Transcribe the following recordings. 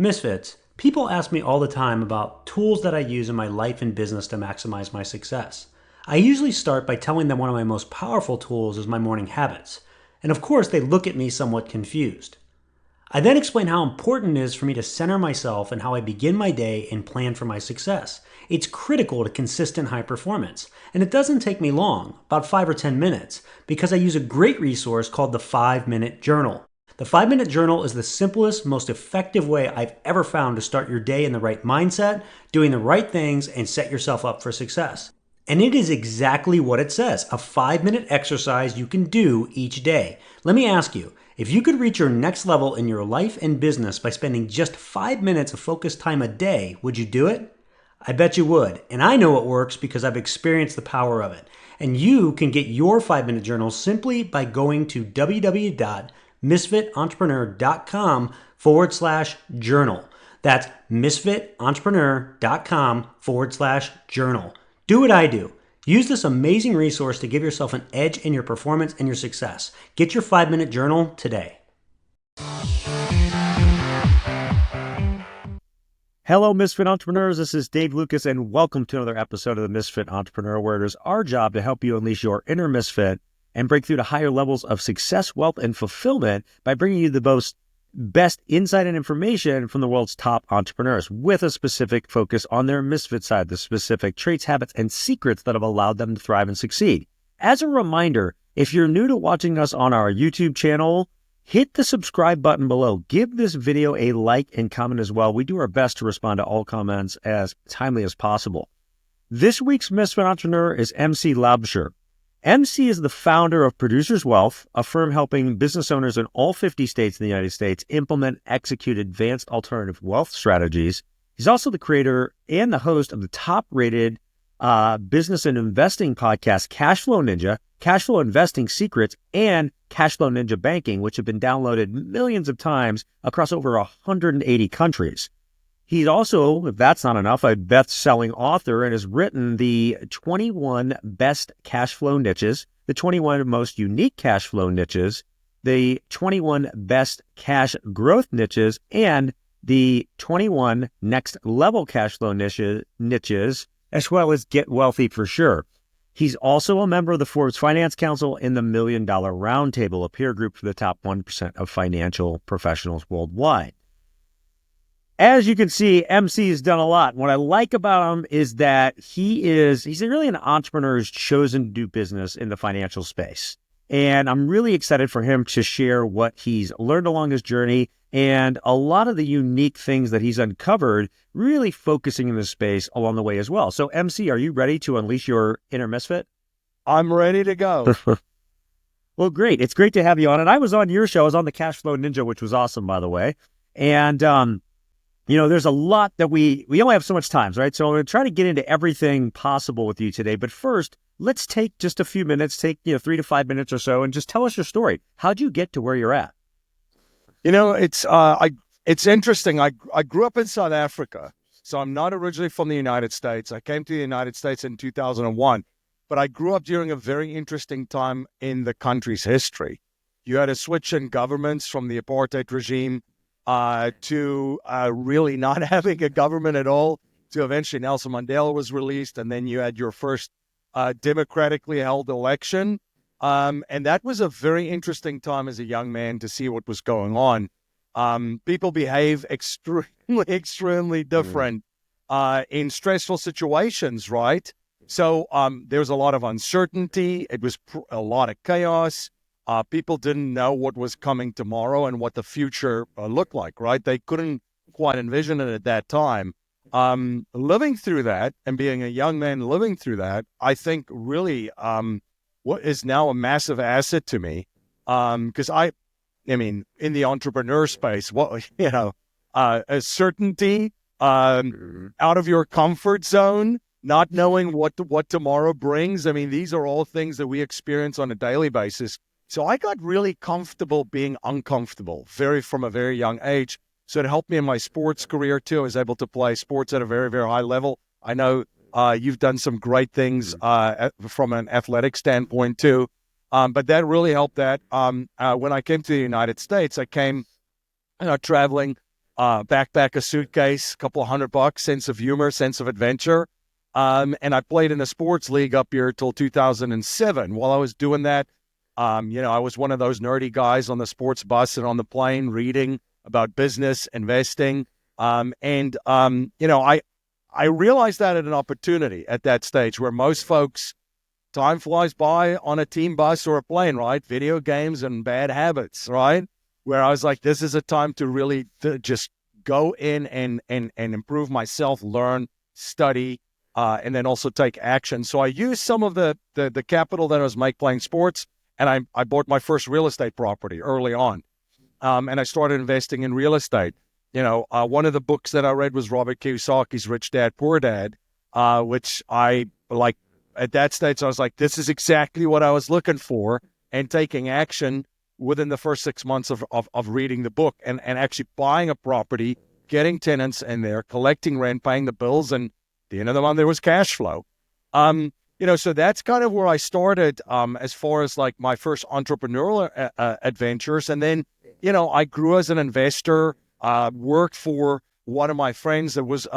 Misfits, people ask me all the time about tools that I use in my life and business to maximize my success. I usually start by telling them one of my most powerful tools is my morning habits. And of course, they look at me somewhat confused. I then explain how important it is for me to center myself and how I begin my day and plan for my success. It's critical to consistent high performance. And it doesn't take me long, about 5 or 10 minutes, because I use a great resource called the 5-Minute Journal. The 5-Minute Journal is the simplest, most effective way I've ever found to start your day in the right mindset, doing the right things, and set yourself up for success. And it is exactly what it says, a 5-minute exercise you can do each day. Let me ask you, if you could reach your next level in your life and business by spending just 5 minutes of focused time a day, would you do it? I bet you would. And I know it works because I've experienced the power of it. And you can get your 5-minute journal simply by going to www.misfitentrepreneur.com/journal. That's misfitentrepreneur.com/journal. Do what I do. Use this amazing resource to give yourself an edge in your performance and your success. Get your 5-minute journal today. Hello, Misfit Entrepreneurs. This is Dave Lukas, and welcome to another episode of the Misfit Entrepreneur, where it is our job to help you unleash your inner misfit and break through to higher levels of success, wealth, and fulfillment by bringing you the best insight and information from the world's top entrepreneurs with a specific focus on their misfit side, the specific traits, habits, and secrets that have allowed them to thrive and succeed. As a reminder, if you're new to watching us on our YouTube channel, hit the subscribe button below. Give this video a like and comment as well. We do our best to respond to all comments as timely as possible. This week's Misfit Entrepreneur is MC Laubscher. MC is the founder of Producers Wealth, a firm helping business owners in all 50 states in the United States implement, execute advanced alternative wealth strategies. He's also the creator and the host of the top-rated business and investing podcast, Cash Flow Ninja, Cash Flow Investing Secrets, and Cash Flow Ninja Banking, which have been downloaded millions of times across over 180 countries. He's also, if that's not enough, a best-selling author and has written the 21 best cash flow niches, the 21 most unique cash flow niches, the 21 best cash growth niches, and the 21 next level cash flow niches, as well as Get Wealthy for Sure. He's also a member of the Forbes Finance Council and the $1 Million Roundtable, a peer group for the top 1% of financial professionals worldwide. As you can see, MC has done a lot. What I like about him is that he's really an entrepreneur who's chosen to do business in the financial space. And I'm really excited for him to share what he's learned along his journey and a lot of the unique things that he's uncovered, really focusing in this space along the way as well. So MC, are you ready to unleash your inner misfit? I'm ready to go. Well, great. It's great to have you on. And I was on your show. I was on the Cash Flow Ninja, which was awesome, by the way. And, there's a lot that we only have so much time, right? So I'm going to try to get into everything possible with you today. But first, let's take just a few minutes, 3 to 5 minutes or so, and just tell us your story. How'd you get to where you're at? It's interesting. I grew up in South Africa, so I'm not originally from the United States. I came to the United States in 2001, but I grew up during a very interesting time in the country's history. You had a switch in governments from the apartheid regime to really not having a government at all, to eventually Nelson Mandela was released, and then you had your first democratically held election. And that was a very interesting time as a young man to see what was going on. People behave extremely different in stressful situations, right? So there was a lot of uncertainty. It was a lot of chaos. People didn't know what was coming tomorrow and what the future looked like, right? They couldn't quite envision it at that time. Living through that and being a young man living through that, I think really what is now a massive asset to me. Because in the entrepreneur space, a certainty, out of your comfort zone, not knowing what tomorrow brings. These are all things that we experience on a daily basis. So I got really comfortable being uncomfortable from a very young age. So it helped me in my sports career too. I was able to play sports at a very, very high level. I know you've done some great things from an athletic standpoint too. But that really helped that. When I came to the United States, I came traveling backpack, a suitcase, a couple of $100, sense of humor, sense of adventure. And I played in a sports league up here till 2007. While I was doing that, I was one of those nerdy guys on the sports bus and on the plane reading about business, investing. I realized that at an opportunity at that stage where most folks, time flies by on a team bus or a plane, right? Video games and bad habits, right? Where I was like, this is a time to really just go in and improve myself, learn, study, and then also take action. So I used some of the capital that I was making playing sports, and I bought my first real estate property early on. And I started investing in real estate. One of the books that I read was Robert Kiyosaki's Rich Dad, Poor Dad, which I like. At that stage, I was like, this is exactly what I was looking for, and taking action within the first 6 months of reading the book and actually buying a property, getting tenants in there, collecting rent, paying the bills, and at the end of the month, there was cash flow. So that's kind of where I started as far as like my first entrepreneurial adventures. And then, I grew as an investor, worked for one of my friends that was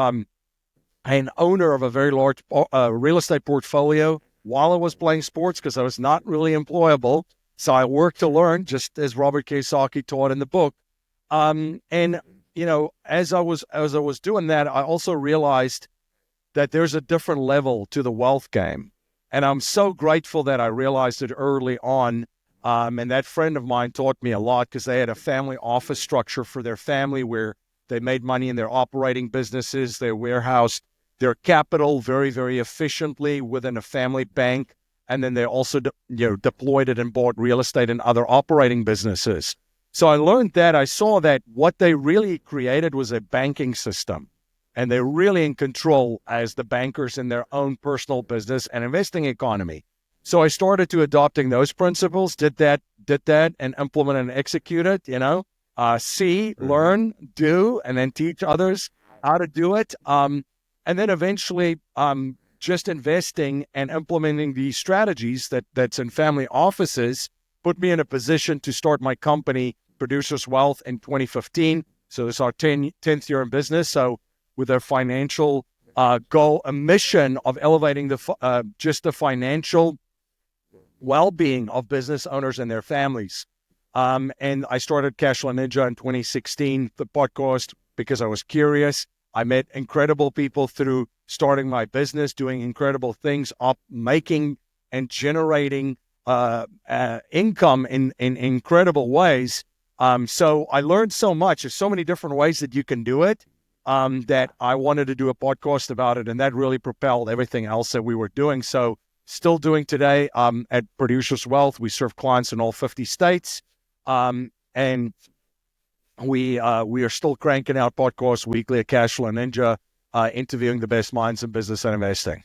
an owner of a very large real estate portfolio while I was playing sports because I was not really employable. So I worked to learn, just as Robert Kiyosaki taught in the book. As I was doing that, I also realized that there's a different level to the wealth game. And I'm so grateful that I realized it early on. And that friend of mine taught me a lot because they had a family office structure for their family where they made money in their operating businesses. They warehoused their capital very, very efficiently within a family bank. And then they also deployed it and bought real estate and other operating businesses. So I learned that. I saw that what they really created was a banking system. And they're really in control as the bankers in their own personal business and investing economy. So I started to adopting those principles, did that, and implement and execute it, see, learn, do, and then teach others how to do it. And then eventually just investing and implementing these strategies that's in family offices put me in a position to start my company, Producers Wealth, in 2015. So it's our 10th year in business. So with a financial goal, a mission of elevating just the financial well-being of business owners and their families. And I started Cashflow Ninja in 2016, the podcast, because I was curious. I met incredible people through starting my business, doing incredible things, making and generating income in incredible ways. So I learned so much. There's so many different ways that you can do it. That I wanted to do a podcast about it, and that really propelled everything else that we were doing. So still doing today at Producers Wealth. We serve clients in all 50 states, and we are still cranking out podcasts weekly at Cashflow Ninja, interviewing the best minds in business and investing.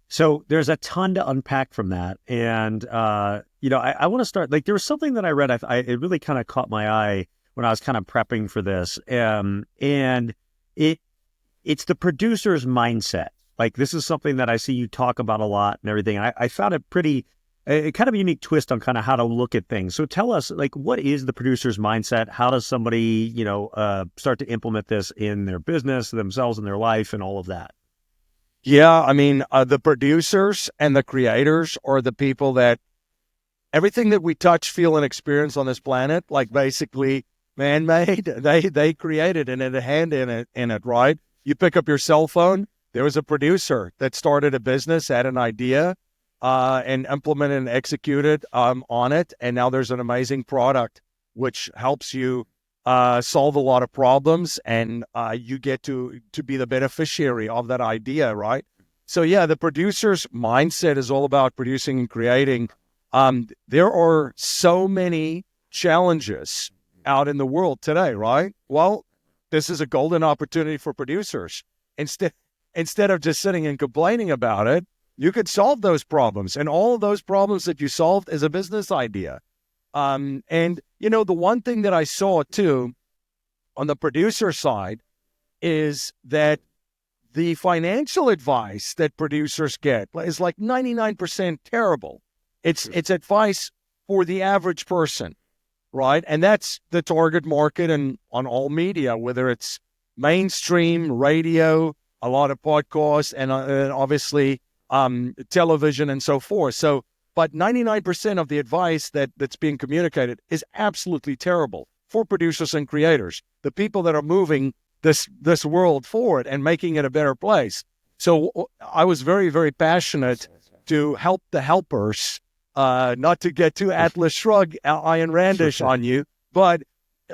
So there's a ton to unpack from that. And, I want to start, like, there was something that I read, it really kind of caught my eye when I was kind of prepping for this. And it's the producer's mindset. Like, this is something that I see you talk about a lot and everything. And I found it a kind of a unique twist on kind of how to look at things. So tell us, like, what is the producer's mindset? How does somebody, start to implement this in their business, themselves, in their life, and all of that? Yeah, I mean, the producers and the creators are the people that everything that we touch, feel, and experience on this planet, like basically man-made, they created and had a hand in it, right? You pick up your cell phone, there was a producer that started a business, had an idea, and implemented and executed on it, and now there's an amazing product which helps you solve a lot of problems, and you get to be the beneficiary of that idea, right? So yeah, the producer's mindset is all about producing and creating. There are so many challenges out in the world today, right? Well, this is a golden opportunity for producers. Instead of just sitting and complaining about it, you could solve those problems. And all of those problems that you solved is a business idea. The one thing that I saw too on the producer side is that the financial advice that producers get is like 99% terrible. It's advice for the average person. right? And that's the target market and on all media, whether it's mainstream radio, a lot of podcasts, and obviously television and so forth. So, but 99% of the advice that's being communicated is absolutely terrible for producers and creators, the people that are moving this world forward and making it a better place. So I was very, very passionate to help the helpers, not to get too Atlas Shrugged, Ayn Randish on you, but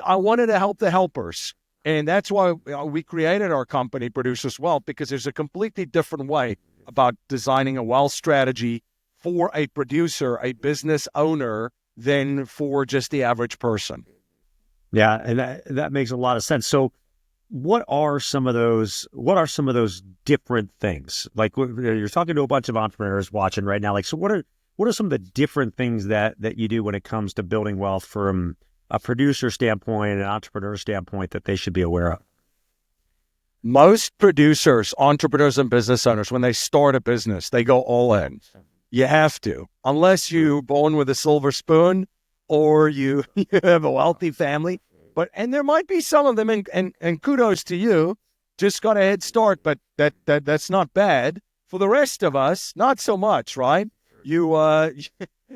I wanted to help the helpers. And that's why we created our company, Producers Wealth, because there's a completely different way about designing a wealth strategy for a producer, a business owner, than for just the average person. Yeah, and that makes a lot of sense. So what are some of those different things? Like, you're talking to a bunch of entrepreneurs watching right now. Like, so what are some of the different things that you do when it comes to building wealth from a producer standpoint and an entrepreneur standpoint that they should be aware of? Most producers, entrepreneurs, and business owners, when they start a business, they go all in. You have to, unless you're born with a silver spoon or you have a wealthy family. And there might be some of them, and kudos to you, just got a head start, but that's not bad. For the rest of us, not so much, right? You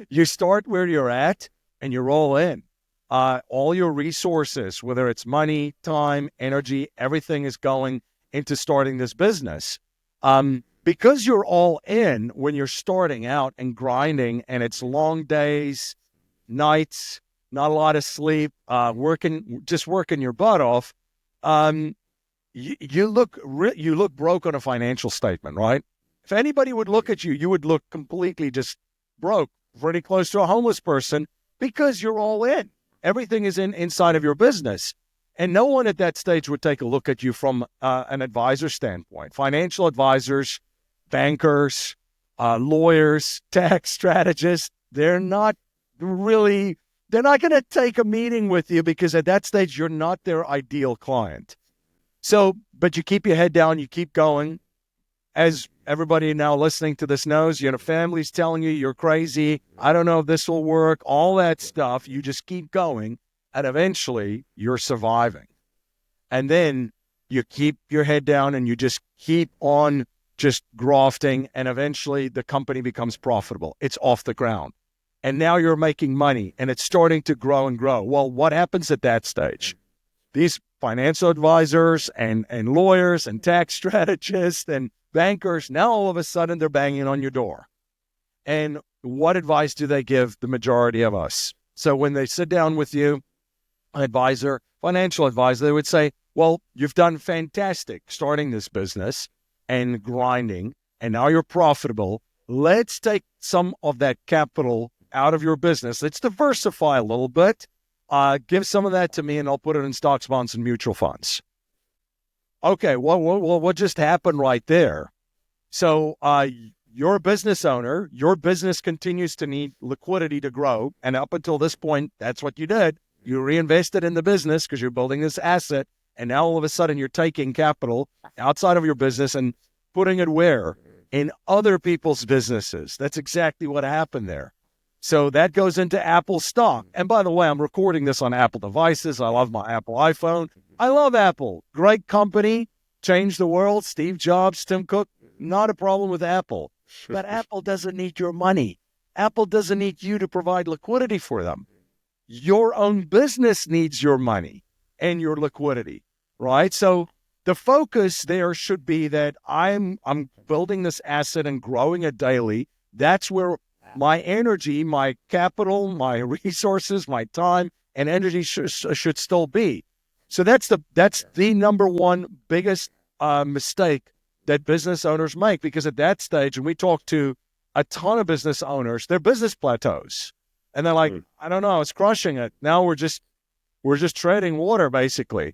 you start where you're at and you roll in. All your resources, whether it's money, time, energy, everything is going into starting this business. Because you're all in when you're starting out and grinding, and it's long days, nights, not a lot of sleep, working your butt off. You look broke on a financial statement, right? If anybody would look at you, you would look completely just broke, pretty close to a homeless person, because you're all in. Everything is inside of your business. And no one at that stage would take a look at you from an advisor standpoint. Financial advisors, bankers, lawyers, tax strategists, they're not going to take a meeting with you, because at that stage, you're not their ideal client. So, but you keep your head down, you keep going. As everybody now listening to this knows, family's telling you you're crazy. I don't know if this will work, all that stuff. You just keep going, and eventually you're surviving. And then you keep your head down and you just keep on just grafting, and eventually the company becomes profitable. It's off the ground. And now you're making money, and it's starting to grow and grow. Well, what happens at that stage? These financial advisors and lawyers and tax strategists and bankers, now all of a sudden they're banging on your door. And what advice do they give the majority of us? So when they sit down with you, an advisor, financial advisor, they would say, well, you've done fantastic starting this business and grinding, and now you're profitable. Let's take some of that capital out of your business. Let's diversify a little bit. Give some of that to me, and I'll put it in stocks, bonds, and mutual funds. Okay, well, what just happened right there? So you're a business owner. Your business continues to need liquidity to grow. And up until this point, that's what you did. You reinvested in the business because you're building this asset. And now all of a sudden you're taking capital outside of your business and putting it where? In other people's businesses. That's exactly what happened there. So that goes into Apple stock. And by the way, I'm recording this on Apple devices. I love my Apple iPhone. I love Apple. Great company. Changed the world. Steve Jobs, Tim Cook. Not a problem with Apple. But Apple doesn't need your money. Apple doesn't need you to provide liquidity for them. Your own business needs your money and your liquidity, right? So the focus there should be that I'm building this asset and growing it daily. That's where my energy, my capital, my resources, my time and energy should still be. So that's the number one biggest mistake that business owners make, because at that stage, and we talk to a ton of business owners, their business plateaus, and they're like, I don't know, it's crushing it. Now we're just treading water, basically.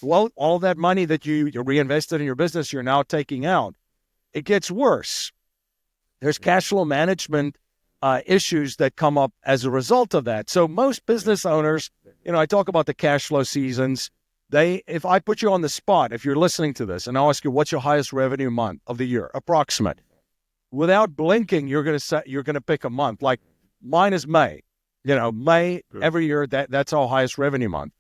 Well, all that money that you reinvested in your business, you're now taking out. It gets worse. There's cash flow management issues that come up as a result of that. So most business owners, I talk about the cash flow seasons. If I put you on the spot, if you're listening to this, and I'll ask you, what's your highest revenue month of the year, approximate? Without blinking, you're going to pick a month. Like mine is May. May every year, that's our highest revenue month.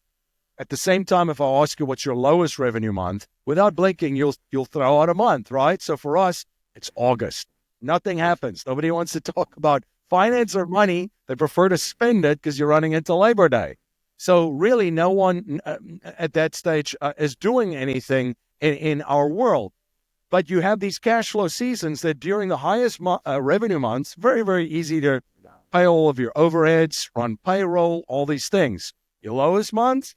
At the same time, if I ask you what's your lowest revenue month, without blinking, you'll throw out a month, right? So for us, it's August. Nothing happens. Nobody wants to talk about finance or money. They prefer to spend it because you're running into Labor Day. So really, no one at that stage is doing anything in our world. But you have these cash flow seasons that during the highest revenue months, very, very easy to pay all of your overheads, run payroll, all these things. Your lowest month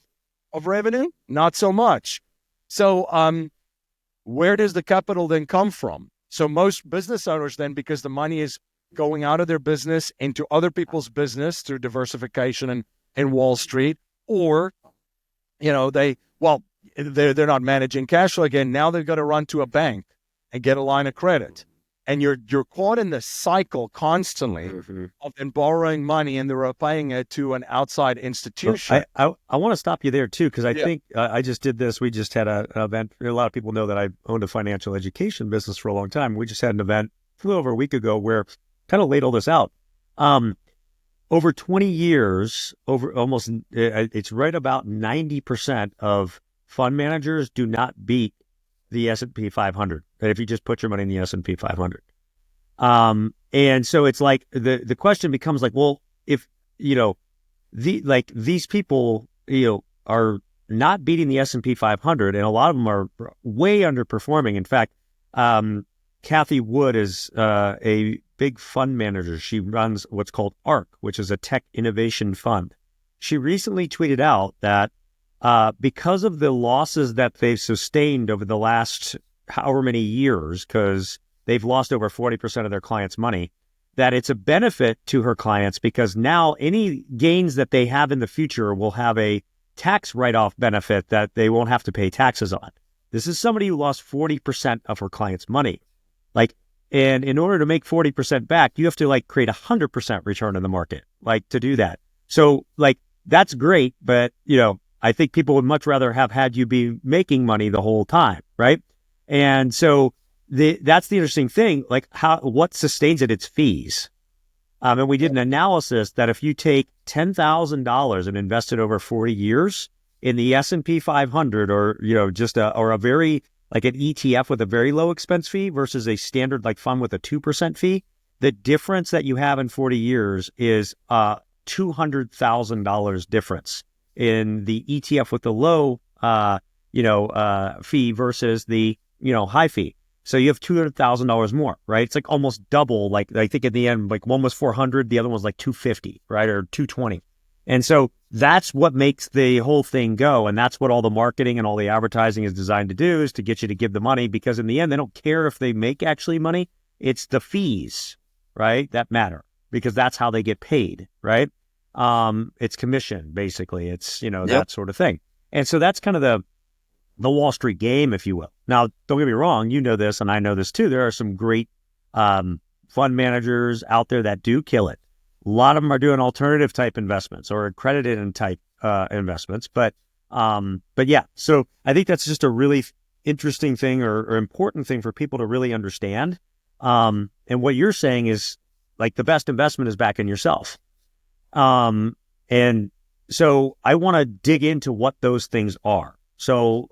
of revenue, not so much. So where does the capital then come from? So most business owners then, because the money is going out of their business into other people's business through diversification and Wall Street, or, they're not managing cash flow again. Now they've got to run to a bank and get a line of credit. And you're caught in the cycle constantly of then borrowing money and they're repaying it to an outside institution. I want to stop you there too, because I think I just did this. We just had an event. A lot of people know that I owned a financial education business for a long time. We just had an event a little over a week ago where kind of laid all this out. Over 20 years, it's right about 90% of fund managers do not beat the S&P 500. If you just put your money in the S&P 500. And so it's like the question becomes like, well, if, these people, are not beating the S&P 500 and a lot of them are way underperforming. In fact, Kathy Wood is a big fund manager. She runs what's called ARC, which is a tech innovation fund. She recently tweeted out that because of the losses that they've sustained over the last however many years, because they've lost over 40% of their clients' money, that it's a benefit to her clients because now any gains that they have in the future will have a tax write-off benefit that they won't have to pay taxes on. This is somebody who lost 40% of her clients' money. And in order to make 40% back, you have to create 100% return in the market, to do that. So that's great, but I think people would much rather have had you be making money the whole time, right? And so that's the interesting thing, what sustains it? It's fees. And we did an analysis that if you take $10,000 and invest it over 40 years in the S&P 500 or, or a very, an ETF with a very low expense fee versus a standard fund with a 2% fee, the difference that you have in 40 years is $200,000 difference in the ETF with the low, fee versus the, high fee. So you have $200,000 more, right? It's almost double. I think at the end, one was 400, the other one was 250, right? Or 220. And so that's what makes the whole thing go. And that's what all the marketing and all the advertising is designed to do, is to get you to give the money, because in the end, they don't care if they make actually money. It's the fees, right, that matter, because that's how they get paid, right? It's commission, basically. It's, that sort of thing. And so that's kind of the Wall Street game, if you will. Now, don't get me wrong, you know this, and I know this too. There are some great fund managers out there that do kill it. A lot of them are doing alternative type investments or accredited type investments. But yeah, so I think that's just a really interesting thing or important thing for people to really understand. And what you're saying is the best investment is back in yourself. And so I want to dig into what those things are. So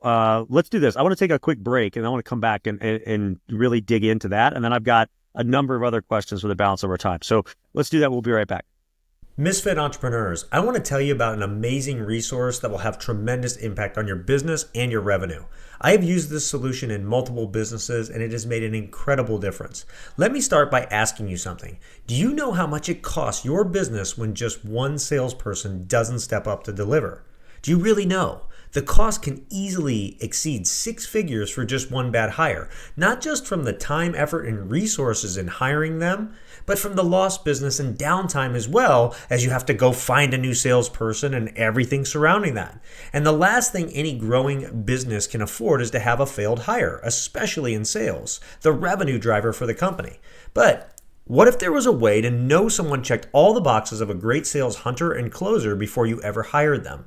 let's do this. I want to take a quick break and I want to come back and really dig into that. And then I've got a number of other questions for the balance of our time. So let's do that. We'll be right back. Misfit Entrepreneurs, I want to tell you about an amazing resource that will have tremendous impact on your business and your revenue. I have used this solution in multiple businesses and it has made an incredible difference. Let me start by asking you something. Do you know how much it costs your business when just one salesperson doesn't step up to deliver? Do you really know? The cost can easily exceed 6 figures for just one bad hire, not just from the time, effort, and resources in hiring them, but from the lost business and downtime as well, as you have to go find a new salesperson and everything surrounding that. And the last thing any growing business can afford is to have a failed hire, especially in sales, the revenue driver for the company. But what if there was a way to know someone checked all the boxes of a great sales hunter and closer before you ever hired them?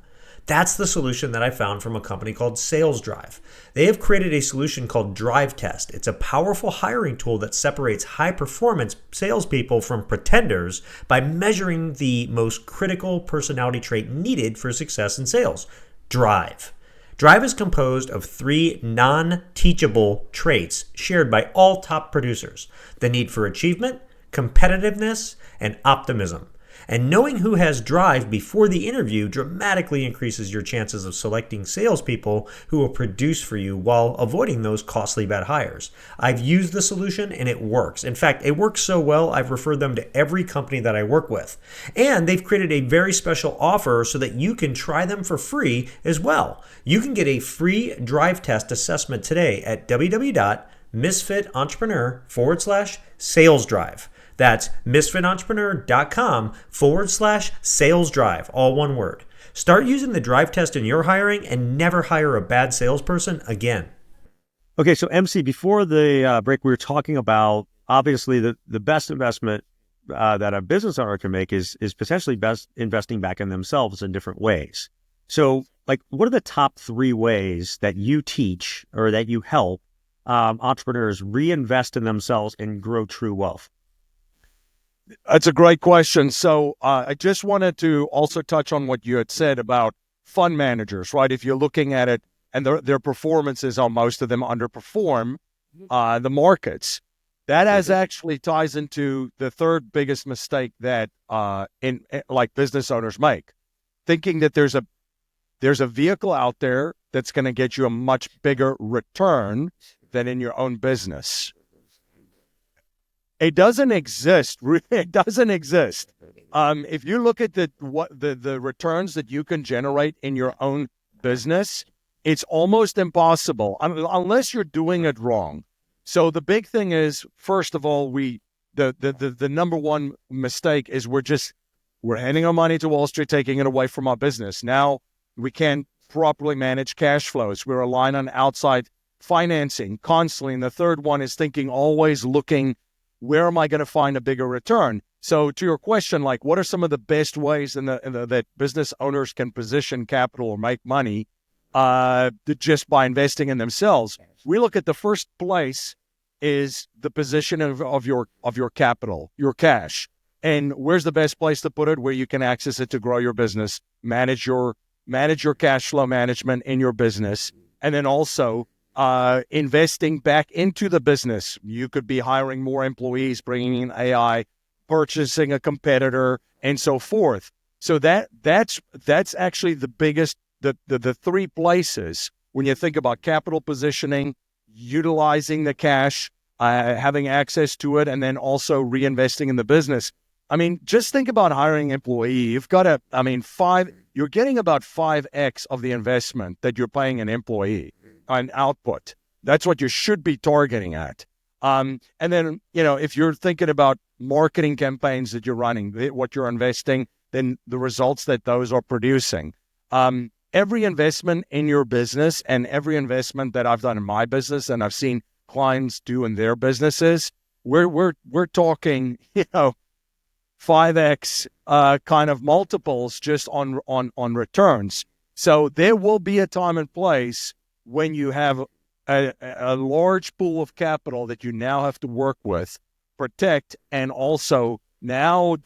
That's the solution that I found from a company called Sales Drive. They have created a solution called Drive Test. It's a powerful hiring tool that separates high-performance salespeople from pretenders by measuring the most critical personality trait needed for success in sales: drive. Drive is composed of 3 non-teachable traits shared by all top producers: the need for achievement, competitiveness, and optimism. And knowing who has drive before the interview dramatically increases your chances of selecting salespeople who will produce for you while avoiding those costly bad hires. I've used the solution and it works. In fact, it works so well, I've referred them to every company that I work with. And they've created a very special offer so that you can try them for free as well. You can get a free drive test assessment today at www.misfitentrepreneur.com/sales drive. That's misfitentrepreneur.com/sales drive, all one word. Start using the drive test in your hiring and never hire a bad salesperson again. Okay, so MC, before the break, we were talking about, obviously, the best investment that a business owner can make is potentially best investing back in themselves in different ways. So, like, what are the top 3 ways that you teach or that you help entrepreneurs reinvest in themselves and grow true wealth? That's a great question. So I just wanted to also touch on what you had said about fund managers, right? If you're looking at it and their performances on most of them underperform the markets, that has actually ties into the third biggest mistake that like business owners make, thinking that there's a vehicle out there that's going to get you a much bigger return than in your own business. It doesn't exist. It doesn't exist. If you look at the returns that you can generate in your own business, it's almost impossible unless you're doing it wrong. So the big thing is, first of all, the number one mistake is we're handing our money to Wall Street, taking it away from our business. Now we can't properly manage cash flows. We're relying on outside financing constantly. And the third one is always looking, where am I going to find a bigger return? So to your question, like, what are some of the best ways that business owners can position capital or make money just by investing in themselves? We look at the first place is the position of your capital, your cash. And where's the best place to put it? Where you can access it to grow your business, manage your cash flow management in your business, and then also investing back into the business. You could be hiring more employees, bringing in AI, purchasing a competitor, and so forth. So that's actually the biggest, the 3 places when you think about capital positioning, utilizing the cash, having access to it, and then also reinvesting in the business. I mean, just think about hiring an employee. You've got you're getting about 5x of the investment that you're paying an employee on output. That's what you should be targeting at. And then, if you're thinking about marketing campaigns that you're running, what you're investing, then the results that those are producing. Every investment in your business and every investment that I've done in my business and I've seen clients do in their businesses, we're talking, 5x kind of multiples just on returns. So there will be a time and place when you have a large pool of capital that you now have to work with, protect, and also now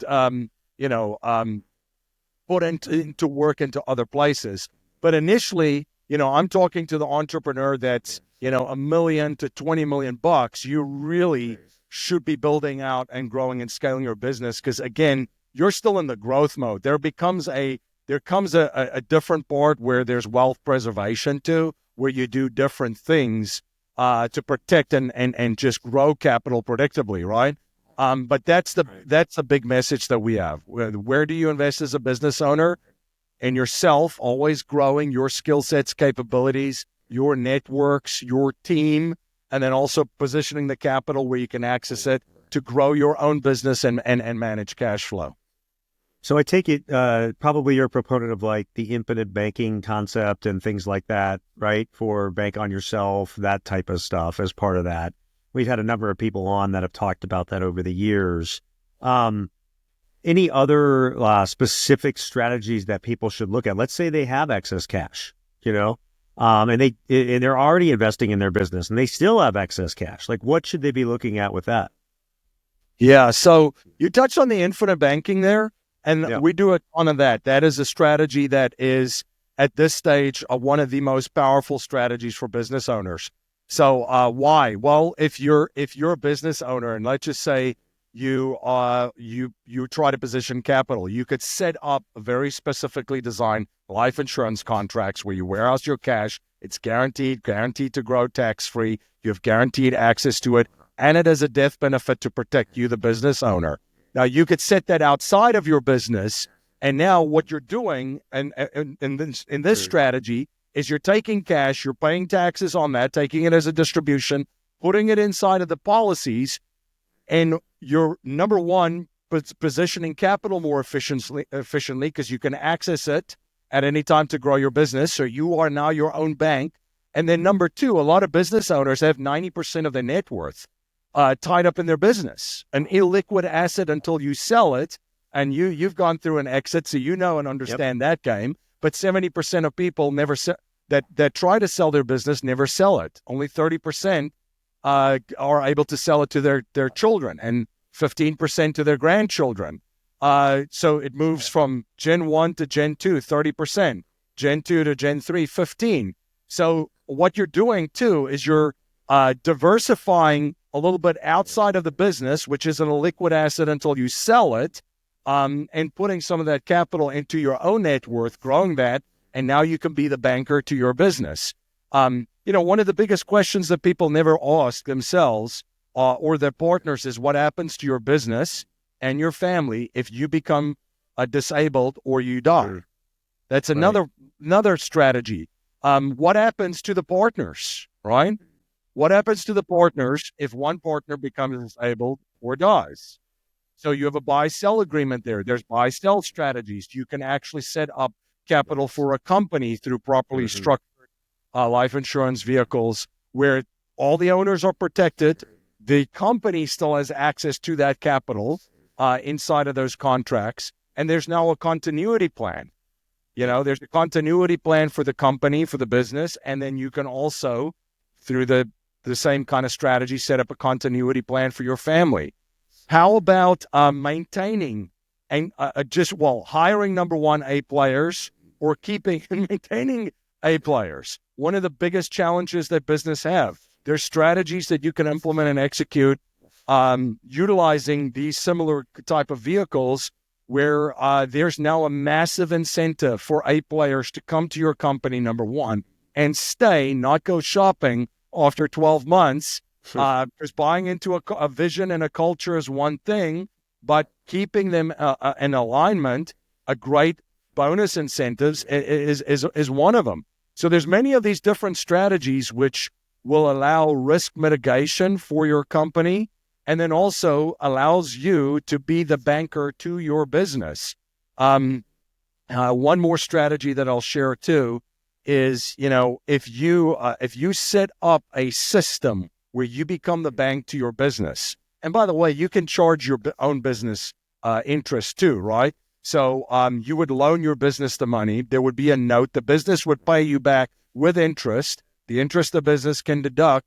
put into work into other places. But initially, I'm talking to the entrepreneur that's $1 million to $20 million. You really should be building out and growing and scaling your business, because again, you're still in the growth mode. There comes a different part where there's wealth preservation too, where you do different things to protect and just grow capital predictably, right? But that's the big message that we have. Where do you invest as a business owner? In yourself, always growing your skill sets, capabilities, your networks, your team, and then also positioning the capital where you can access it to grow your own business and manage cash flow. So I take it probably you're a proponent of like the infinite banking concept and things like that, right? For bank on yourself, that type of stuff as part of that. We've had a number of people on that have talked about that over the years. any other specific strategies that people should look at? Let's say they have excess cash, and they're already investing in their business and they still have excess cash. Like, what should they be looking at with that? Yeah. So you touched on the infinite banking there, and we do a ton of that. That is a strategy that is at this stage one of the most powerful strategies for business owners. So why? Well, if you're a business owner, and let's just say you try to position capital, you could set up a very specifically designed life insurance contracts where you warehouse your cash. It's guaranteed to grow tax-free. You have guaranteed access to it, and it has a death benefit to protect you, the business owner. Now, you could set that outside of your business, and now what you're doing in this strategy is you're taking cash, you're paying taxes on that, taking it as a distribution, putting it inside of the policies, and you're, number one, positioning capital more efficiently because you can access it at any time to grow your business. So you are now your own bank. And then number two, a lot of business owners have 90% of their net worth tied up in their business, an illiquid asset until you sell it. And you've gone through an exit, so you know and understand that game. But 70% of people that try to sell their business never sell it. Only 30% are able to sell it to their children, and 15% to their grandchildren. So it moves from Gen 1 to Gen 2, 30%. Gen 2 to Gen 3, 15%. So what you're doing, too, is you're diversifying a little bit outside of the business, which is an illiquid asset until you sell it, and putting some of that capital into your own net worth, growing that, and now you can be the banker to your business. One of the biggest questions that people never ask themselves or their partners is what happens to your business and your family if you become disabled or you die. That's another strategy. What happens to the partners, right? What happens to the partners if one partner becomes disabled or dies? So you have a buy-sell agreement there. There's buy-sell strategies. You can actually set up capital for a company through properly structured life insurance vehicles where all the owners are protected. The company still has access to that capital inside of those contracts. And there's now a continuity plan. There's a continuity plan for the company, for the business. And then you can also, through the same kind of strategy, set up a continuity plan for your family. How about maintaining and hiring number one A players or keeping and maintaining A players? One of the biggest challenges that business have. There's strategies that you can implement and execute utilizing these similar type of vehicles where there's now a massive incentive for A players to come to your company, number one, and stay, not go shopping after 12 months. Because buying into a vision and a culture is one thing, but keeping them in alignment, a great bonus incentives is one of them. So there's many of these different strategies which will allow risk mitigation for your company, and then also allows you to be the banker to your business. One more strategy that I'll share too is, if you set up a system where you become the bank to your business, and by the way, you can charge your own business interest too, right? So you would loan your business the money. There would be a note. The business would pay you back with interest. The interest the business can deduct.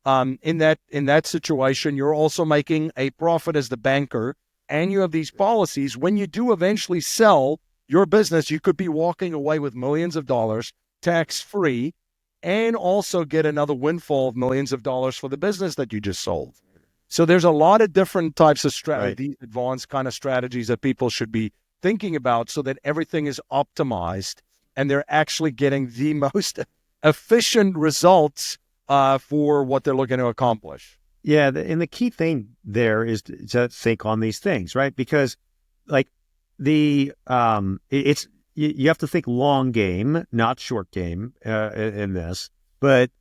In that situation, you're also making a profit as the banker, and you have these policies. When you do eventually sell your business, you could be walking away with millions of dollars tax-free, and also get another windfall of millions of dollars for the business that you just sold. So there's a lot of different types of these advanced kind of strategies that people should be thinking about so that everything is optimized and they're actually getting the most efficient results for what they're looking to accomplish. Yeah, and the key thing there is to think on these things, right? Because like it's you have to think long game, not short game in this. But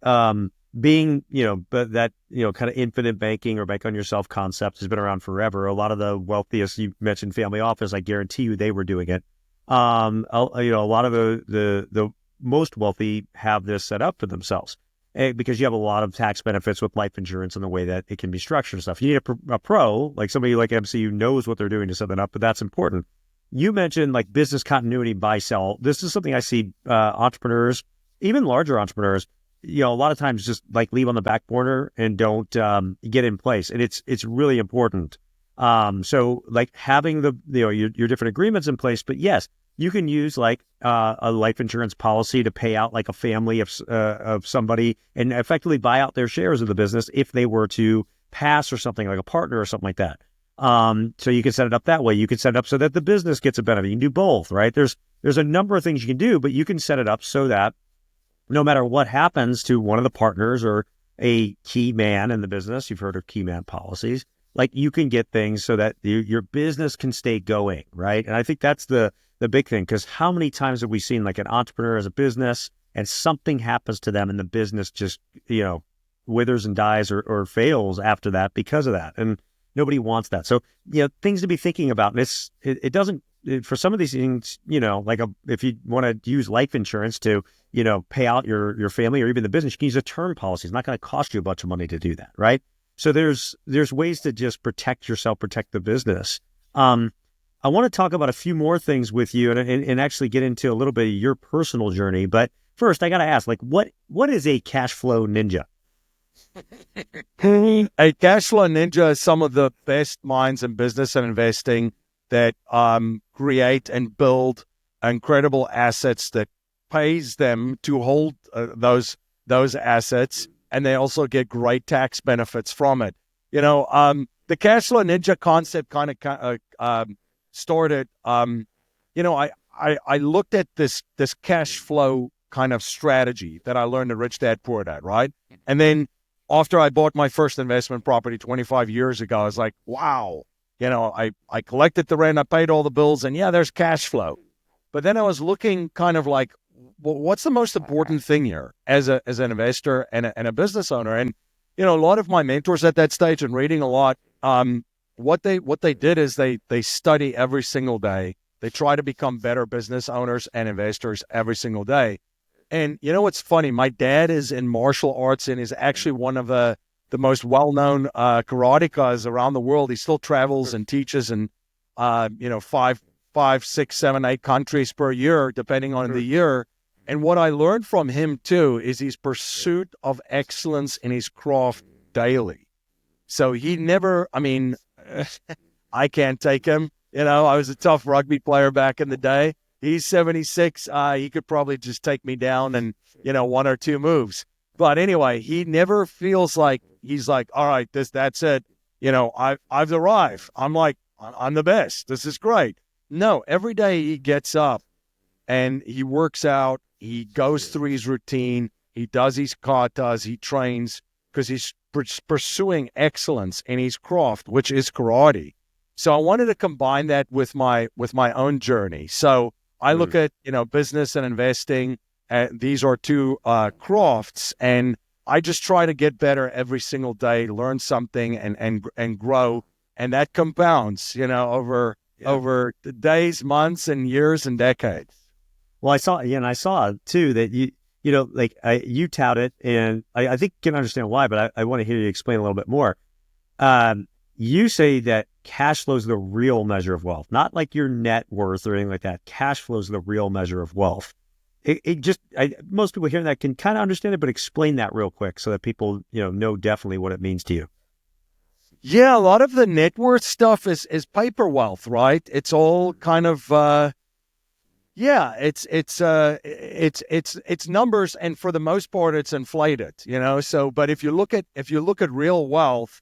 being, but that, kind of infinite banking or bank on yourself concept has been around forever. A lot of the wealthiest, you mentioned family office, I guarantee you they were doing it. A lot of the most wealthy have this set up for themselves. because you have a lot of tax benefits with life insurance and the way that it can be structured and stuff. You need a pro, like somebody like MC who knows what they're doing to set that up, but that's important. You mentioned like business continuity, buy, sell. This is something I see entrepreneurs, even larger entrepreneurs, a lot of times just like leave on the back burner and don't get in place. And it's really important. So like having your different agreements in place, but yes, you can use like a life insurance policy to pay out like a family of somebody and effectively buy out their shares of the business if they were to pass or something, like a partner or something like that. So you can set it up that way. You can set it up so that the business gets a benefit. You can do both, right? There's a number of things you can do, but you can set it up so that no matter what happens to one of the partners or a key man in the business, you've heard of key man policies, like you can get things so that your business can stay going, right? And I think that's the big thing, because how many times have we seen like an entrepreneur as a business and something happens to them and the business just, withers and dies or fails after that because of that. And nobody wants that. So, things to be thinking about. And it doesn't, for some of these things, if you want to use life insurance to, pay out your family or even the business, you can use a term policy. It's not going to cost you a bunch of money to do that, right? So there's ways to just protect yourself, protect the business. I want to talk about a few more things with you and actually get into a little bit of your personal journey. But first, I got to ask, like, what is a cash flow ninja? A cash flow ninja is some of the best minds in business and investing that create and build incredible assets that pays them to hold those assets, and they also get great tax benefits from it. The cash flow ninja concept kind of started. I looked at this cash flow kind of strategy that I learned at Rich Dad Poor Dad, right? And then after I bought my first investment property 25 years ago, I was like, wow, I collected the rent, I paid all the bills, and yeah, there's cash flow. But then I was looking kind of like, well, what's the most important thing here as an investor and a business owner? And, a lot of my mentors at that stage and reading a lot, what they did is they study every single day. They try to become better business owners and investors every single day. And what's funny? My dad is in martial arts and is actually one of the most well-known karatekas around the world. He still travels and teaches in 5, 6, 7, 8 countries per year, depending on the year. And what I learned from him too is his pursuit of excellence in his craft daily. So he never, I can't take him. I was a tough rugby player back in the day. He's 76. He could probably just take me down in, 1 or 2 moves. But anyway, he never feels like he's like, all right, that's it. I've arrived. I'm the best. This is great. No, every day he gets up and he works out. He goes through his routine. He does his katas. He trains because he's pursuing excellence in his craft, which is karate. So I wanted to combine that with my own journey. So I look at, business and investing. These are 2 crafts, and I just try to get better every single day, learn something and grow. And that compounds, over the days, months, and years and decades. Well, I saw too that you tout it, and I think you can understand why, but I want to hear you explain a little bit more. You say that cash flow is the real measure of wealth, not like your net worth or anything like that. Cash flow is the real measure of wealth. Most people hearing that can kind of understand it, but explain that real quick so that people, know definitely what it means to you. Yeah, a lot of the net worth stuff is paper wealth, right? It's all kind of, it's numbers, and for the most part, it's inflated, So, but if you look at real wealth,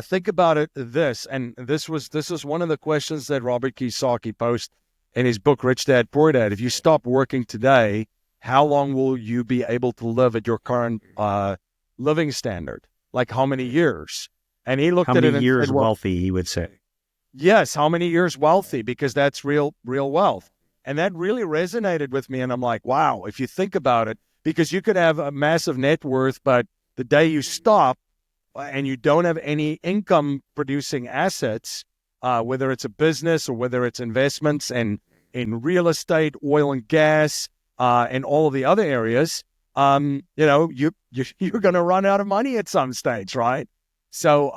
think about it and this is one of the questions that Robert Kiyosaki posed in his book, Rich Dad, Poor Dad. If you stop working today, how long will you be able to live at your current living standard? Like how many years? And he looked at it and how many years said, well, wealthy, he would say. Yes, how many years wealthy? Because that's real wealth. And that really resonated with me. And I'm like, wow, if you think about it, because you could have a massive net worth, but the day you stop and you don't have any income producing assets, whether it's a business or whether it's investments and in real estate, oil and gas, and all of the other areas, you're going to run out of money at some stage, right? So,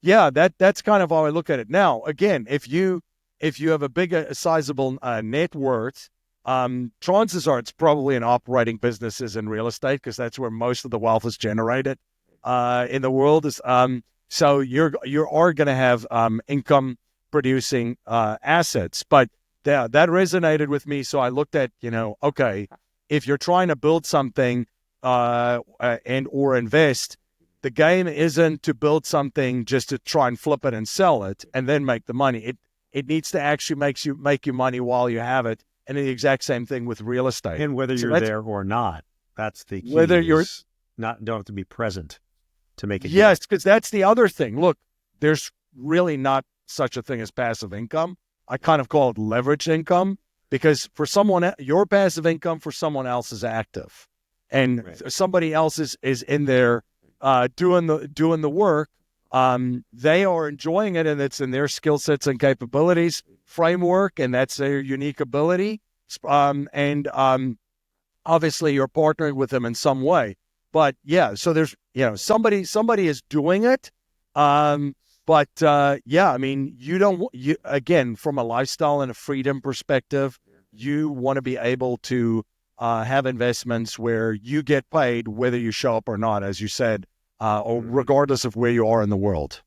that's kind of how I look at it. Now, again, if you have a sizable net worth, chances are it's probably in operating businesses and real estate, because that's where most of the wealth is generated in the world. So you are going to have income producing assets, but that resonated with me. So I looked at, okay, if you're trying to build something and or invest, the game isn't to build something just to try and flip it and sell it and then make the money. It needs to actually make you money while you have it. And the exact same thing with real estate. And whether you're there or not, that's the key. Whether you're don't have to be present to make it. Yes, because that's the other thing. Look, there's really not such a thing as passive income. I kind of call it leveraged income, because for someone, your passive income for someone else is active, and somebody else is in there doing the work. They are enjoying it, and it's in their skill sets and capabilities framework, and that's their unique ability. And obviously you're partnering with them in some way. But yeah, so there's, somebody is doing it. But I mean, you again, from a lifestyle and a freedom perspective, you want to be able to have investments where you get paid whether you show up or not, as you said, or regardless of where you are in the world.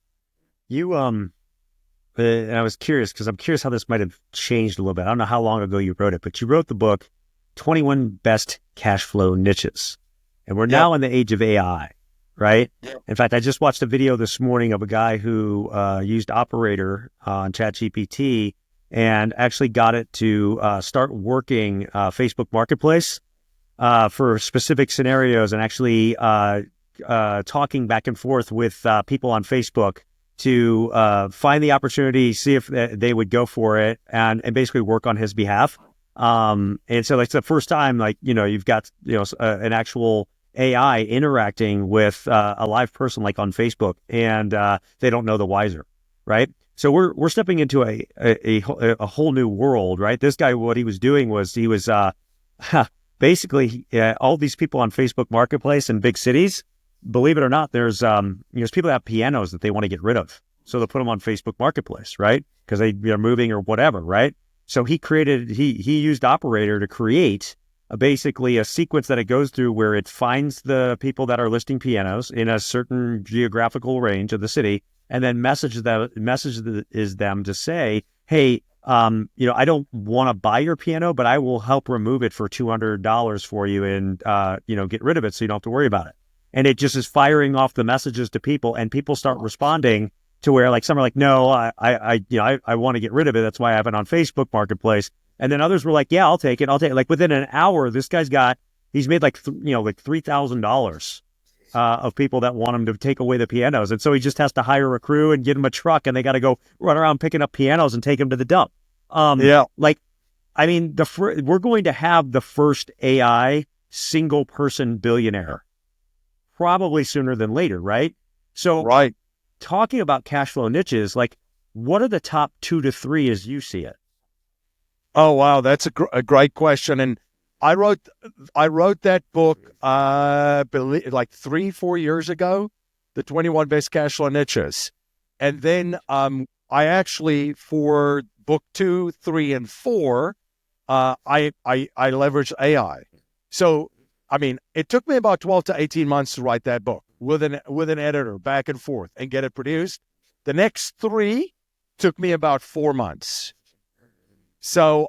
And I was curious, because I'm curious how this might have changed a little bit. I don't know how long ago you wrote it, but you wrote the book, 21 Best Cash Flow Niches. And we're now in the age of AI, right? Yep. In fact, I just watched a video this morning of a guy who used Operator on ChatGPT and actually got it to start working Facebook Marketplace for specific scenarios, and actually talking back and forth with people on Facebook to find the opportunity, see if they would go for it, and basically work on his behalf. And so it's the first time, you've got, an actual AI interacting with a live person, like on Facebook, and they don't know the wiser, right? So we're stepping into a whole new world, right? This guy, what he was doing was he was basically all these people on Facebook Marketplace in big cities. Believe it or not, there's people that have pianos that they want to get rid of, so they'll put them on Facebook Marketplace, right? Because they're moving or whatever, right? So he used Operator to create basically a sequence that it goes through where it finds the people that are listing pianos in a certain geographical range of the city, and then messages them to say, hey, I don't want to buy your piano, but I will help remove it for $200 for you, and get rid of it so you don't have to worry about it. And it just is firing off the messages to people, and people start responding to where, some are like, no, I want to get rid of it. That's why I have it on Facebook Marketplace. And then others were like, yeah, I'll take it. Like within an hour, this guy's he's made like $3,000 of people that want him to take away the pianos. And so he just has to hire a crew and get him a truck, and they got to go run around picking up pianos and take them to the dump. We're going to have the first AI single person billionaire probably sooner than later, right? So talking about cash flow niches, what are the top 2 to 3 as you see it? Oh, wow. That's a great question. And I wrote that book, 3-4 years ago, the 21 Best Cash Flow Niches. And then I actually, for book 2, 3, and 4, I leveraged AI. So, it took me about 12 to 18 months to write that book with an editor, back and forth, and get it produced. The next 3 took me about 4 months. So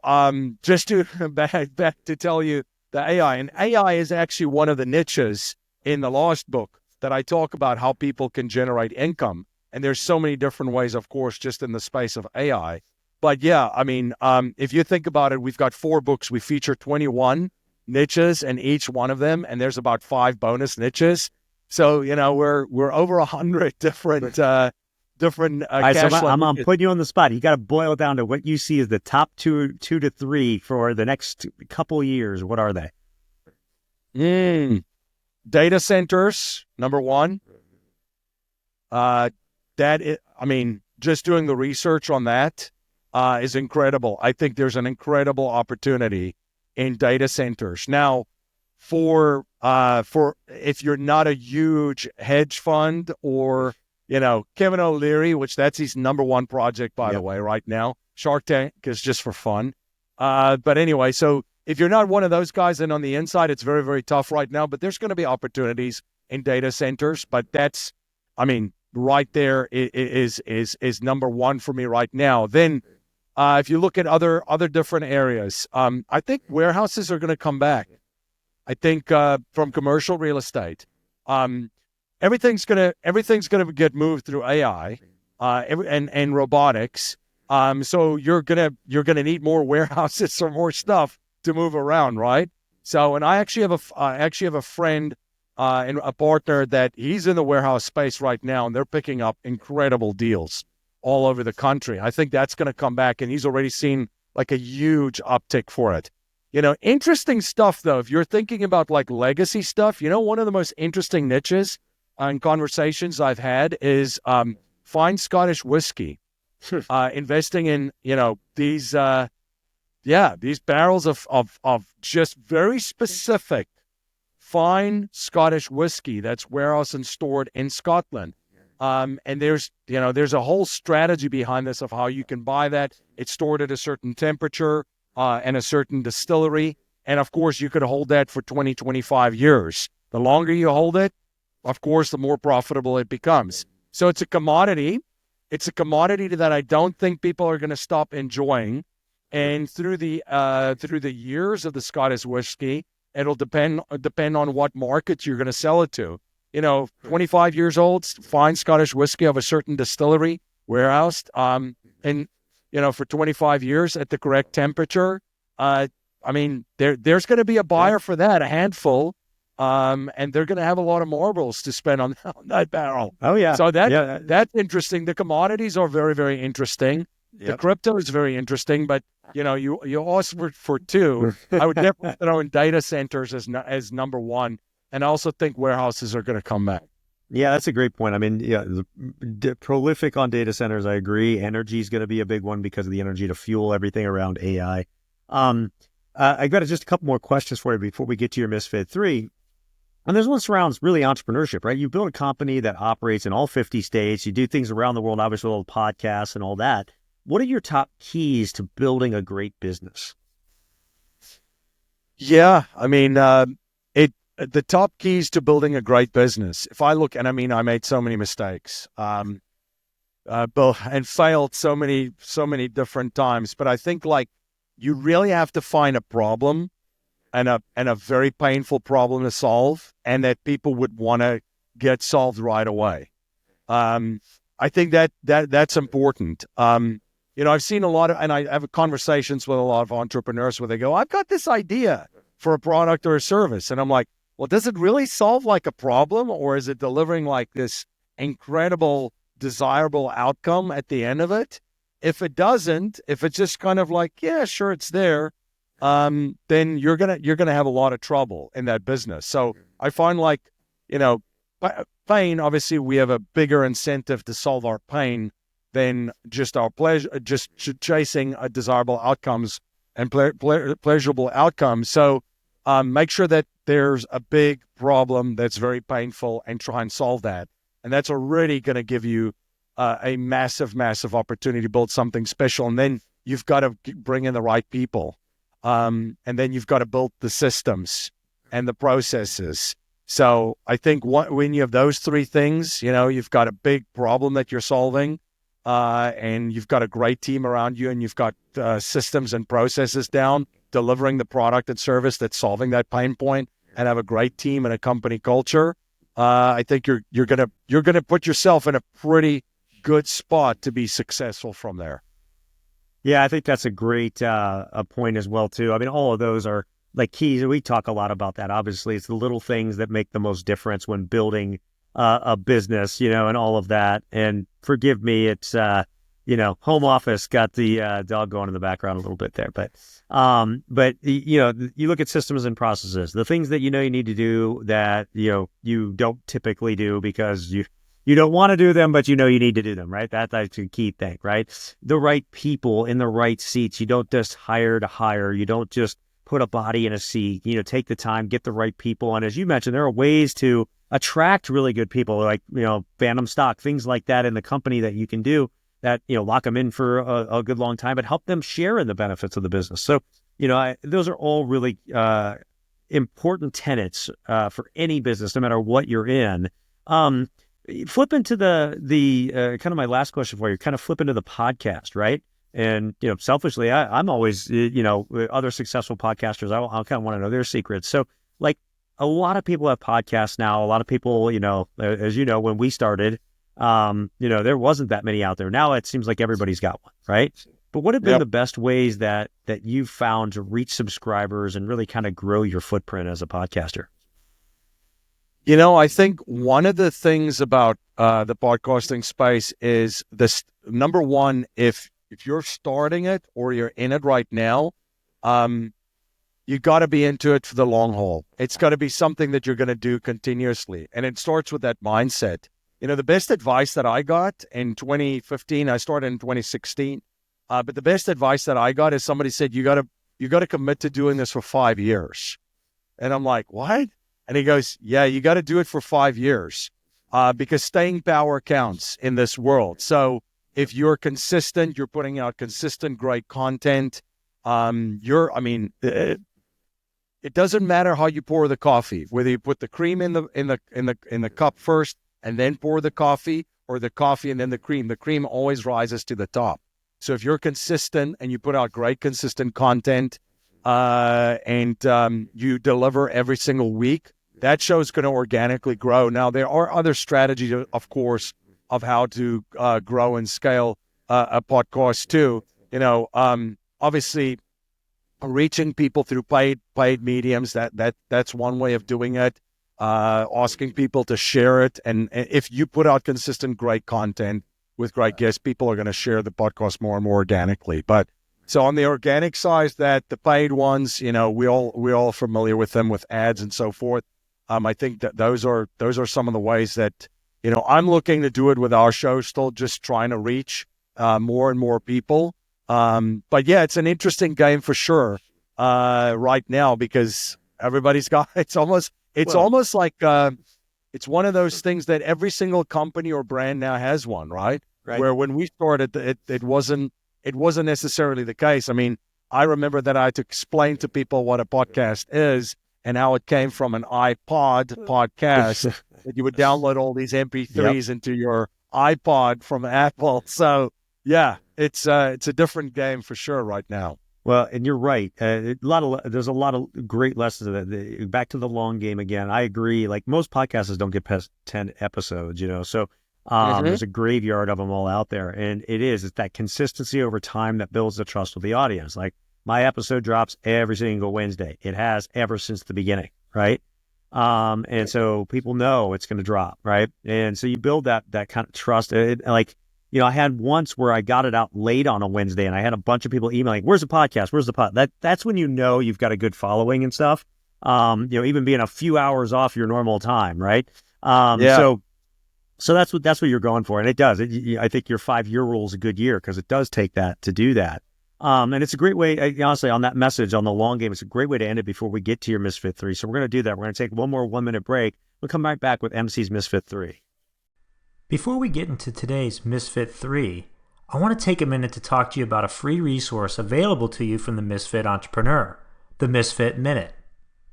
just to back to tell you the AI, and AI is actually one of the niches in the last book that I talk about how people can generate income. And there's so many different ways, of course, just in the space of AI. But yeah, if you think about it, we've got 4 books. We feature 21 niches in each one of them, and there's about 5 bonus niches. So, we're over 100 different cash flow. I'm putting you on the spot. You got to boil it down to what you see as the top 2 to 3 for the next couple of years. What are they? Data centers, number 1. Just doing the research on that is incredible. I think there's an incredible opportunity in data centers. Now, for if you're not a huge hedge fund or, Kevin O'Leary, which that's his number one project, by the way, right now. Shark Tank is just for fun. But anyway, so if you're not one of those guys, then on the inside, it's very, very tough right now. But there's going to be opportunities in data centers. But that's, right there is number one for me right now. Then if you look at other different areas, I think warehouses are going to come back. I think from commercial real estate, everything's gonna get moved through AI and robotics. So you're gonna need more warehouses or more stuff to move around, right? So, and I actually have a friend and a partner that he's in the warehouse space right now, and they're picking up incredible deals all over the country. I think that's going to come back, and he's already seen like a huge uptick for it. Interesting stuff, though. If you're thinking about like legacy stuff, one of the most interesting niches and conversations I've had is fine Scottish whiskey, investing in, these barrels of just very specific fine Scottish whiskey that's warehoused and stored in Scotland. And there's a whole strategy behind this of how you can buy that. It's stored at a certain temperature and a certain distillery. And of course, you could hold that for 20, 25 years. The longer you hold it, of course, the more profitable it becomes. So it's a commodity. It's a commodity that I don't think people are going to stop enjoying. And through the years of the Scottish whiskey, it'll depend on what market you're going to sell it to. 25 years old, fine Scottish whiskey of a certain distillery, warehoused, and for 25 years at the correct temperature. There's going to be a buyer for that, a handful, and they're going to have a lot of marbles to spend on that barrel. Oh yeah. So that's interesting. The commodities are very, very interesting. Yep. The crypto is very interesting, but you asked for two. I would definitely throw in data centers as number one, and I also think warehouses are going to come back. Yeah, that's a great point. Prolific on data centers. I agree. Energy is going to be a big one because of the energy to fuel everything around AI. I got just a couple more questions for you before we get to your Misfit Three. And this one surrounds really entrepreneurship, right? You build a company that operates in all 50 states. You do things around the world, obviously all the podcasts and all that. What are your top keys to building a great business? Yeah, the top keys to building a great business. If I look, and I made so many mistakes, and failed so many different times. But I think like you really have to find a problem and a very painful problem to solve, and that people would want to get solved right away. I think that's important. I've seen a lot of, and I have conversations with a lot of entrepreneurs where they go, I've got this idea for a product or a service. And I'm like, well, does it really solve like a problem, or is it delivering like this incredible, desirable outcome at the end of it? If it doesn't, if it's just kind of like, yeah, sure, it's there, then you're gonna have a lot of trouble in that business. So I find like, pain, obviously we have a bigger incentive to solve our pain than just our pleasure, just chasing desirable outcomes and pleasurable outcomes. So make sure that there's a big problem that's very painful and try and solve that. And that's already going to give you a massive, massive opportunity to build something special. And then you've got to bring in the right people. And then you've got to build the systems and the processes. So I think when you have those three things, you've got a big problem that you're solving. And you've got a great team around you, and you've got systems and processes down, delivering the product and service that's solving that pain point, and have a great team and a company culture. I think you're gonna put yourself in a pretty good spot to be successful from there. Yeah, I think that's a great a point as well too. All of those are like keys, and we talk a lot about that. Obviously, it's the little things that make the most difference when building a business, and all of that. And forgive me, it's, home office got the dog going in the background a little bit there. But you look at systems and processes, the things that you need to do that, you don't typically do because you don't want to do them, but you need to do them, right? That's a key thing, right? The right people in the right seats. You don't just hire to hire. You don't just put a body in a seat, take the time, get the right people. And as you mentioned, there are ways to attract really good people, like, phantom stock, things like that in the company that you can do that, lock them in for a good long time, but help them share in the benefits of the business. So, those are all really important tenets for any business, no matter what you're in. Flip into the kind of my last question for you, kind of flip into the podcast, right? And, selfishly, I'm always, other successful podcasters, I kind of want to know their secrets. So like a lot of people have podcasts now. A lot of people, as you know, when we started, there wasn't that many out there. Now it seems like everybody's got one, right? But what have been the best ways that you've found to reach subscribers and really kind of grow your footprint as a podcaster? I think one of the things about the podcasting space is this. Number one, if you're starting it or you're in it right now, you got to be into it for the long haul. It's got to be something that you're going to do continuously. And it starts with that mindset. The best advice that I got in 2015, I started in 2016. But the best advice that I got is somebody said, you got to commit to doing this for 5 years. And I'm like, what? And he goes, yeah, you got to do it for 5 years because staying power counts in this world. So if you're consistent, you're putting out consistent, great content. It doesn't matter how you pour the coffee, whether you put the cream in the cup first and then pour the coffee, or the coffee and then the cream. The cream always rises to the top. So if you're consistent and you put out great, consistent content, and you deliver every single week, that show is going to organically grow. Now, there are other strategies, of course, of how to grow and scale a podcast too. Obviously, reaching people through paid mediums, that's one way of doing it. Asking people to share it, and if you put out consistent, great content with great guests, people are going to share the podcast more and more organically. But so on the organic side, that the paid ones, we're all familiar with them with ads and so forth. I think that those are some of the ways that, I'm looking to do it with our show, still just trying to reach more and more people. But yeah, it's an interesting game for sure right now, because everybody's got, it's almost like it's one of those things that every single company or brand now has one, right? Where when we started, it wasn't necessarily the case. I mean, I remember that I had to explain to people what a podcast is and how it came from an iPod podcast that you would download all these MP3s into your iPod from Apple. So yeah, it's a different game for sure right now. Well, and you're right. There's a lot of great lessons of that. Back to the long game again. I agree. Like most podcasters don't get past 10 episodes, so there's a graveyard of them all out there. And it's that consistency over time that builds the trust with the audience. Like my episode drops every single Wednesday. It has ever since the beginning, right? And so people know it's going to drop, right? And so you build that kind of trust. I had once where I got it out late on a Wednesday and I had a bunch of people emailing, where's the podcast? Where's the pod? That's when you've got a good following and stuff. Even being a few hours off your normal time, right? So that's what you're going for. And it does. I think your 5-year rule is a good year because it does take that to do that. And it's a great way, honestly, on that message on the long game, it's a great way to end it before we get to your Misfit Three. So we're going to do that. We're going to take one more 1-minute break. We'll come right back with MC's Misfit Three. Before we get into today's Misfit 3, I want to take a minute to talk to you about a free resource available to you from the Misfit Entrepreneur, the Misfit Minute.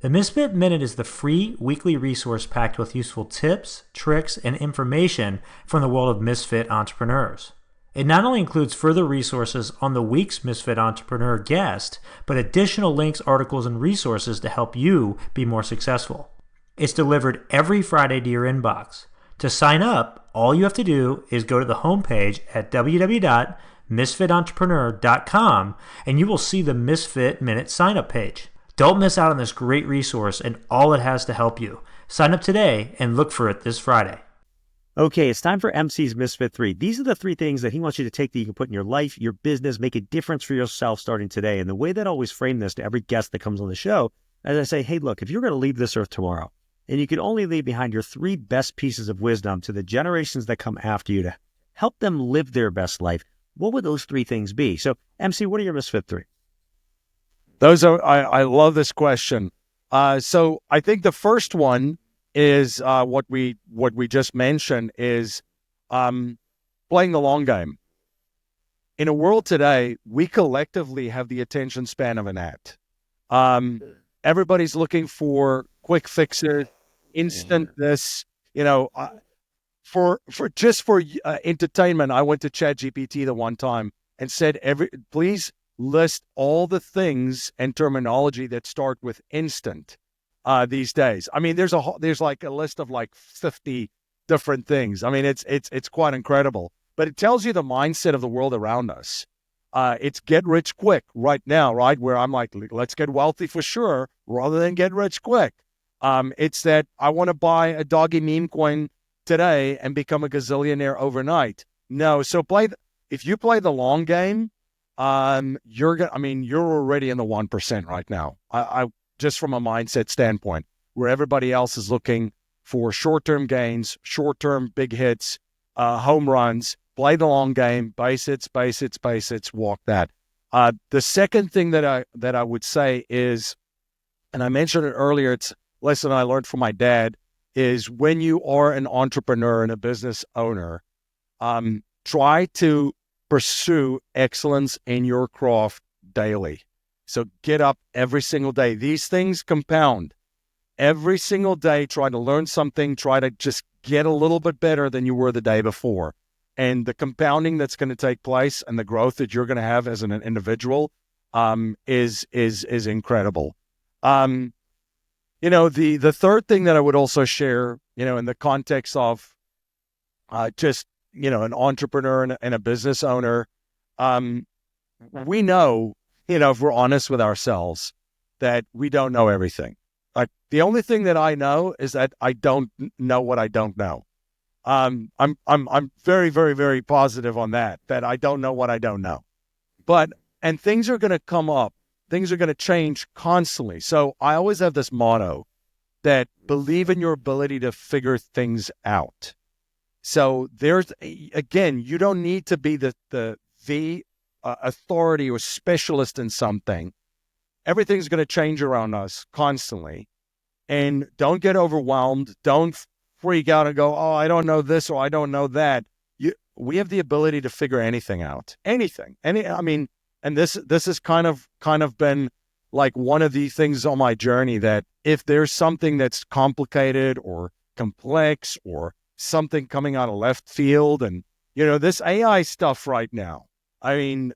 The Misfit Minute is the free weekly resource packed with useful tips, tricks, and information from the world of Misfit entrepreneurs. It not only includes further resources on the week's Misfit Entrepreneur guest, but additional links, articles, and resources to help you be more successful. It's delivered every Friday to your inbox. To sign up, all you have to do is go to the homepage at www.misfitentrepreneur.com and you will see the Misfit Minute sign-up page. Don't miss out on this great resource and all it has to help you. Sign up today and look for it this Friday. Okay, it's time for MC's Misfit 3. These are the 3 things that he wants you to take that you can put in your life, your business, make a difference for yourself starting today. And the way that I always frame this to every guest that comes on the show, as I say, hey, look, if you're going to leave this earth tomorrow, and you can only leave behind your 3 best pieces of wisdom to the generations that come after you to help them live their best life, what would those 3 things be? So, MC, what are your Misfit 3? I love this question. So I think the first one is what we just mentioned is playing the long game. In a world today, we collectively have the attention span of an ant. Everybody's looking for quick fixes, instant this. For entertainment, I went to ChatGPT the one time and said, please list all the things and terminology that start with instant these days. I mean, there's like a list of like 50 different things. I mean, it's quite incredible, but it tells you the mindset of the world around us. It's get rich quick right now, right? Where I'm like, let's get wealthy for sure, rather than get rich quick. It's that I want to buy a doggy meme coin today and become a gazillionaire overnight. No, so if you play the long game, you're already in the 1% right now. I just from a mindset standpoint, where everybody else is looking for short-term gains, short-term big hits, home runs. Play the long game, base hits, walk that. The second thing that I would say is, and I mentioned it earlier, it's a lesson I learned from my dad, is when you are an entrepreneur and a business owner, try to pursue excellence in your craft daily. So get up every single day. These things compound. Every single day, try to learn something, try to just get a little bit better than you were the day before. And the compounding that's going to take place and the growth that you're going to have as an individual is incredible. The third thing that I would also share, in the context of just, an entrepreneur and a business owner, we know, if we're honest with ourselves, that we don't know everything. Like the only thing that I know is that I don't know what I don't know. I'm very, very, very positive on that I don't know what I don't know. And things are going to come up. Things are going to change constantly. So I always have this motto that believe in your ability to figure things out. So you don't need to be the authority or specialist in something. Everything's going to change around us constantly. And don't get overwhelmed. Don't freak out and go, oh, I don't know this or I don't know that. We have the ability to figure anything out. Anything. And this has kind of been like one of the things on my journey, that if there's something that's complicated or complex or something coming out of left field, and this AI stuff right now, a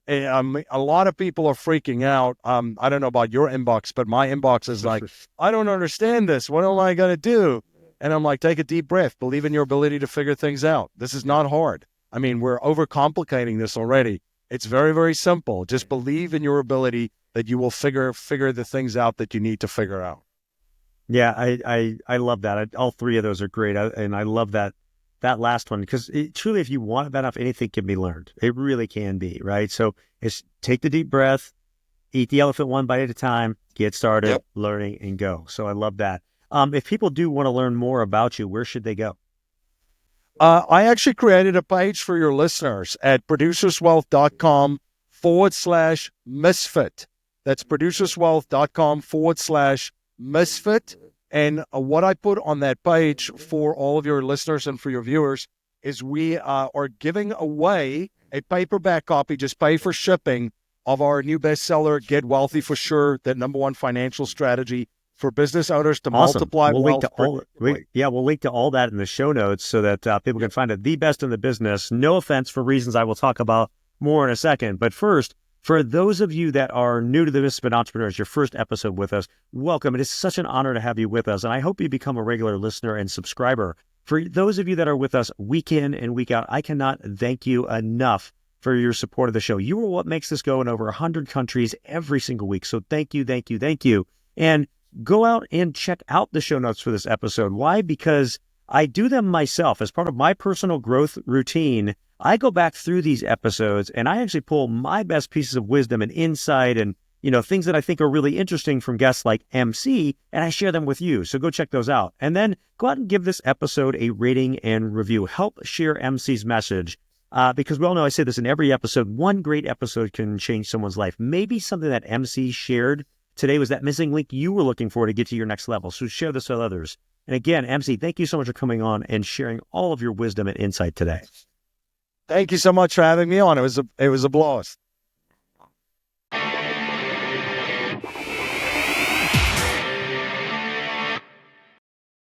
lot of people are freaking out. I don't know about your inbox, but my inbox is like, I don't understand this. What am I going to do? And I'm like, take a deep breath. Believe in your ability to figure things out. This is not hard. We're overcomplicating this already. It's very, very simple. Just believe in your ability that you will figure the things out that you need to figure out. Yeah, I love that. All three of those are great. And I love that last one, because truly, if you want it bad enough, anything can be learned. It really can be, right? So it's take the deep breath, eat the elephant one bite at a time, get started, learning, and go. So I love that. If people do want to learn more about you, where should they go? I actually created a page for your listeners at producerswealth.com/misfit. That's producerswealth.com/misfit. And what I put on that page for all of your listeners and for your viewers is we are giving away a paperback copy, just pay for shipping, of our new bestseller, Get Wealthy for Sure, the #1 financial strategy for business owners to multiply wealth. We'll link to all that in the show notes so that people can find it. The best in the business. No offense, for reasons I will talk about more in a second. But first, for those of you that are new to the Misfit Entrepreneurs, your first episode with us, welcome. It is such an honor to have you with us, and I hope you become a regular listener and subscriber. For those of you that are with us week in and week out, I cannot thank you enough for your support of the show. You are what makes this go in over 100 countries every single week. So thank you, thank you, thank you. And go out and check out the show notes for this episode. Why? Because I do them myself as part of my personal growth routine. I go back through these episodes and I actually pull my best pieces of wisdom and insight and, things that I think are really interesting from guests like MC, and I share them with you. So go check those out. And then go out and give this episode a rating and review. Help share MC's message. Because we all know I say this in every episode, one great episode can change someone's life. Maybe something that MC shared today was that missing link you were looking for to get to your next level. So share this with others. And again, MC, thank you so much for coming on and sharing all of your wisdom and insight today. Thank you so much for having me on. It was a blast.